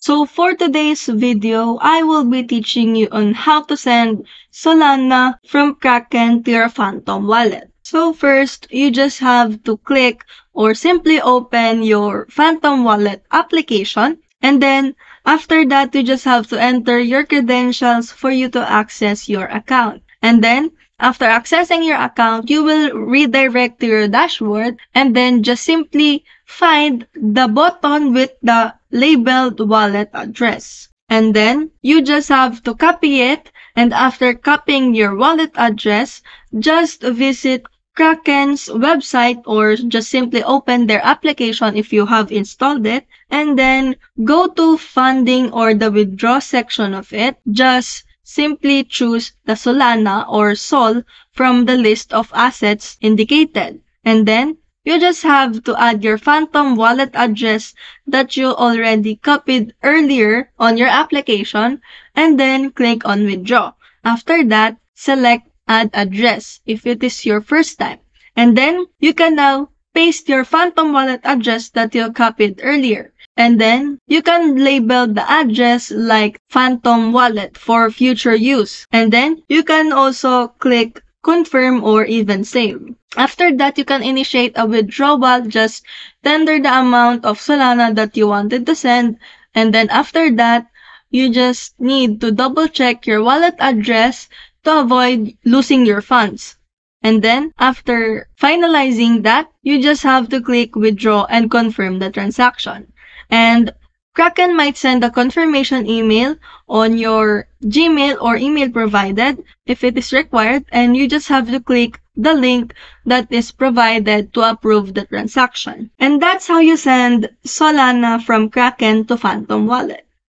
So for today's video, I will be teaching you on how to send Solana from Kraken to your Phantom wallet. So first, you just have to click or simply open your Phantom wallet application, and then after that, you just have to enter your credentials for you to access your account. And then after accessing your account, you will redirect to your dashboard and then just simply find the button with the labeled wallet address. And then you just have to copy it, and after copying your wallet address, just visit Kraken's website or just simply open their application if you have installed it, and then go to funding or the withdraw section of it. Just simply choose the Solana or SOL from the list of assets indicated. And then you just have to add your Phantom wallet address that you already copied earlier on your application, and then click on withdraw. After that, select add address if it is your first time. And then you can now paste your Phantom wallet address that you copied earlier. And then you can label the address like Phantom wallet for future use. And then you can also click confirm or even save. After that, you can initiate a withdrawal. Just tender the amount of Solana that you wanted to send. And then after that, you just need to double check your wallet address to avoid losing your funds. And then after finalizing that, you just have to click withdraw and confirm the transaction. And Kraken might send a confirmation email on your Gmail or email provided if it is required, and you just have to click the link that is provided to approve the transaction. And that's how you send Solana from Kraken to Phantom wallet.